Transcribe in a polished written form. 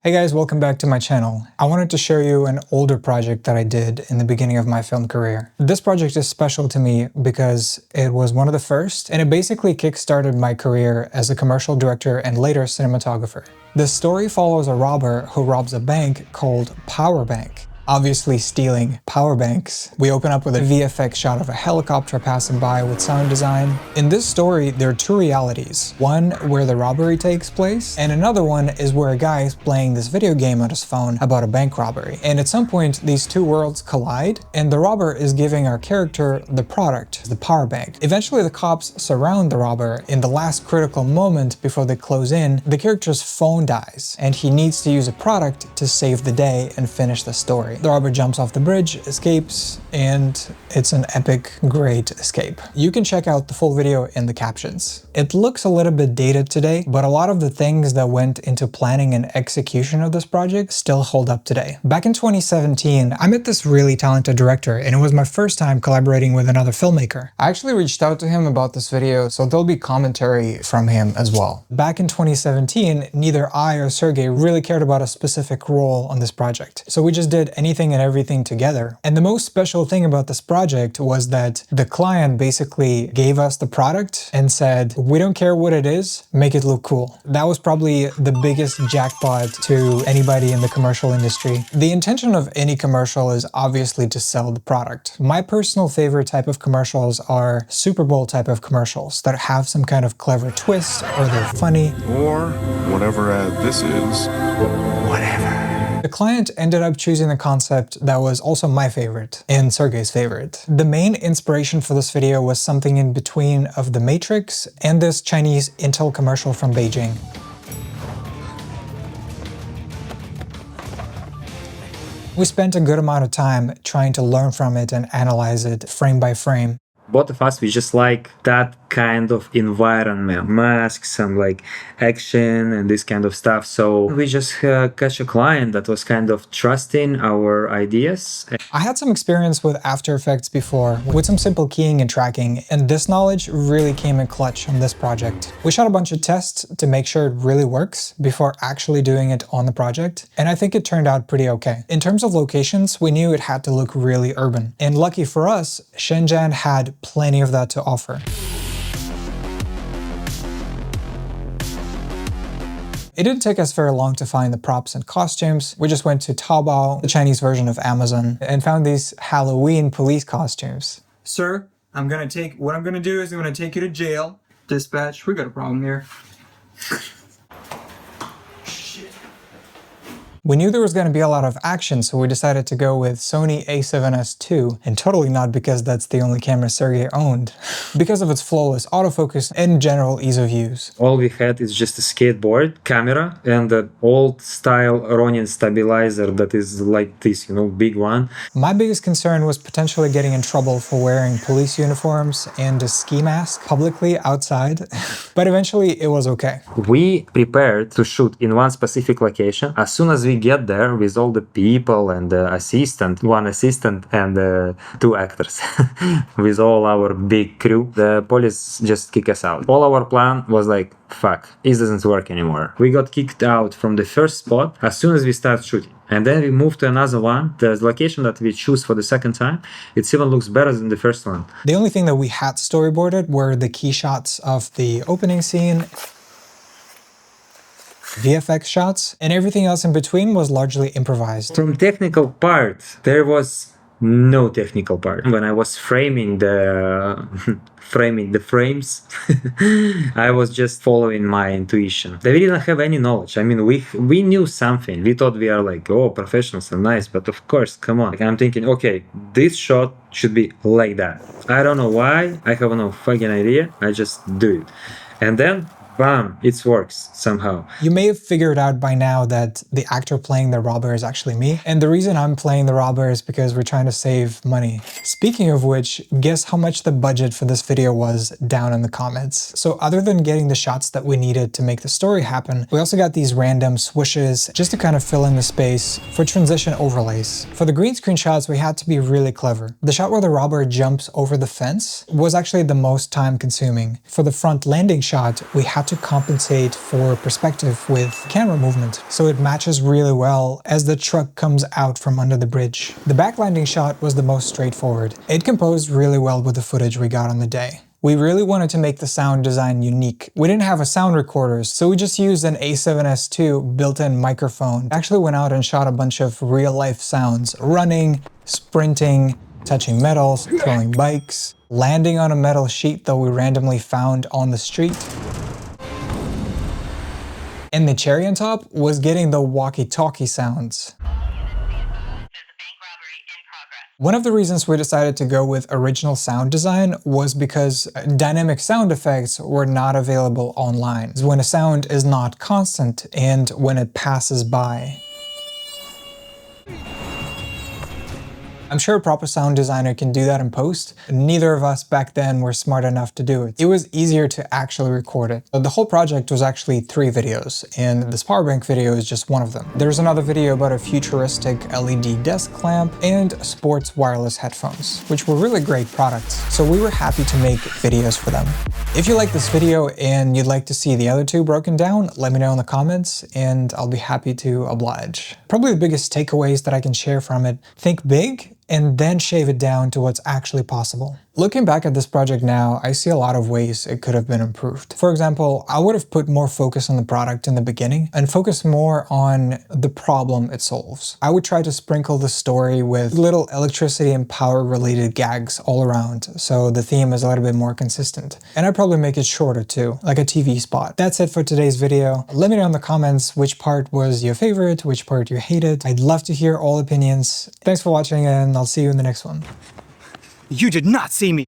Hey guys, welcome back to my channel. I wanted to show you an older project that I did in the beginning of my film career. This project is special to me because it was one of the first, and it basically kickstarted my career as a commercial director and later cinematographer. The story follows a robber who robs a bank called Power Bank. Obviously stealing power banks. We open up with a VFX shot of a helicopter passing by with sound design. In this story, there are two realities. One where the robbery takes place, and another one is where a guy is playing this video game on his phone about a bank robbery. And at some point, these two worlds collide, and the robber is giving our character the product, the power bank. Eventually, the cops surround the robber. In the last critical moment before they close in, the character's phone dies, and he needs to use a product to save the day and finish the story. The robber jumps off the bridge, escapes, and it's an epic, great escape. You can check out the full video in the captions. It looks a little bit dated today, but a lot of the things that went into planning and execution of this project still hold up today. Back in 2017, I met this really talented director, and it was my first time collaborating with another filmmaker. I actually reached out to him about this video, so there'll be commentary from him as well. Back in 2017, neither I or Sergey really cared about a specific role on this project, so we just did anything and everything together. And the most special thing about this project was that the client basically gave us the product and said, we don't care what it is, make it look cool. That was probably the biggest jackpot to anybody in the commercial industry. The intention of any commercial is obviously to sell the product. My personal favorite type of commercials are Super Bowl type of commercials that have some kind of clever twist, or they're funny. Or whatever this is. Whatever. The client ended up choosing the concept that was also my favorite and Sergey's favorite. The main inspiration for this video was something in between of The Matrix and this Chinese Intel commercial from Beijing. We spent a good amount of time trying to learn from it and analyze it frame by frame. Both of us, we just like that kind of environment, masks and like action and this kind of stuff. So we just catch a client that was kind of trusting our ideas. I had some experience with After Effects before, with some simple keying and tracking, and this knowledge really came in clutch on this project. We shot a bunch of tests to make sure it really works before actually doing it on the project, and I think it turned out pretty okay. In terms of locations, we knew it had to look really urban, and lucky for us, Shenzhen had plenty of that to offer. It didn't take us very long to find the props and costumes. We just went to Taobao, the Chinese version of Amazon, and found these Halloween police costumes. Sir, what I'm gonna do is I'm gonna take you to jail. Dispatch, we got a problem here. We knew there was going to be a lot of action, so we decided to go with Sony a7S II, and totally not because that's the only camera Sergey owned, because of its flawless autofocus and general ease of use. All we had is just a skateboard camera and an old style Ronin stabilizer that is like this, big one. My biggest concern was potentially getting in trouble for wearing police uniforms and a ski mask publicly outside, but eventually it was okay. We prepared to shoot in one specific location. As soon as we get there with all the people and the one assistant and two actors, with all our big crew, the police just kick us out. All our plan was like, fuck, it doesn't work anymore. We got kicked out from the first spot as soon as we start shooting. And then we moved to another one. The location that we choose for the second time, it even looks better than the first one. The only thing that we had storyboarded were the key shots of the opening scene, VFX shots, and everything else in between was largely improvised. From technical part, there was no technical part. When I was framing the frames, I was just following my intuition. We didn't have any knowledge. I mean, we knew something. We thought we are like, oh, professionals and nice, but of course, come on. Like, I'm thinking, okay, this shot should be like that. I don't know why. I have no fucking idea. I just do it. And then bam, it works somehow. You may have figured out by now that the actor playing the robber is actually me, and the reason I'm playing the robber is because we're trying to save money. Speaking of which, guess how much the budget for this video was down in the comments. So other than getting the shots that we needed to make the story happen, we also got these random swooshes just to kind of fill in the space for transition overlays. For the green screen shots, we had to be really clever. The shot where the robber jumps over the fence was actually the most time consuming. For the front landing shot, we had to compensate for perspective with camera movement, so it matches really well as the truck comes out from under the bridge. The back landing shot was the most straightforward. It composed really well with the footage we got on the day. We really wanted to make the sound design unique. We didn't have a sound recorder, so we just used an A7S II built-in microphone. I actually went out and shot a bunch of real-life sounds: running, sprinting, touching metals, throwing bikes, landing on a metal sheet that we randomly found on the street. And the cherry on top was getting the walkie-talkie sounds. One of the reasons we decided to go with original sound design was because dynamic sound effects were not available online. When a sound is not constant and when it passes by. I'm sure a proper sound designer can do that in post. Neither of us back then were smart enough to do it. It was easier to actually record it. The whole project was actually 3 videos, and this powerbank video is just one of them. There's another video about a futuristic LED desk lamp and sports wireless headphones, which were really great products, so we were happy to make videos for them. If you like this video and you'd like to see the other 2 broken down, let me know in the comments and I'll be happy to oblige. Probably the biggest takeaways that I can share from it: think big and then shave it down to what's actually possible. Looking back at this project now, I see a lot of ways it could have been improved. For example, I would have put more focus on the product in the beginning and focus more on the problem it solves. I would try to sprinkle the story with little electricity and power related gags all around, so the theme is a little bit more consistent. And I'd probably make it shorter too, like a TV spot. That's it for today's video. Let me know in the comments which part was your favorite, which part you hated. I'd love to hear all opinions. Thanks for watching and I'll see you in the next one. You did not see me.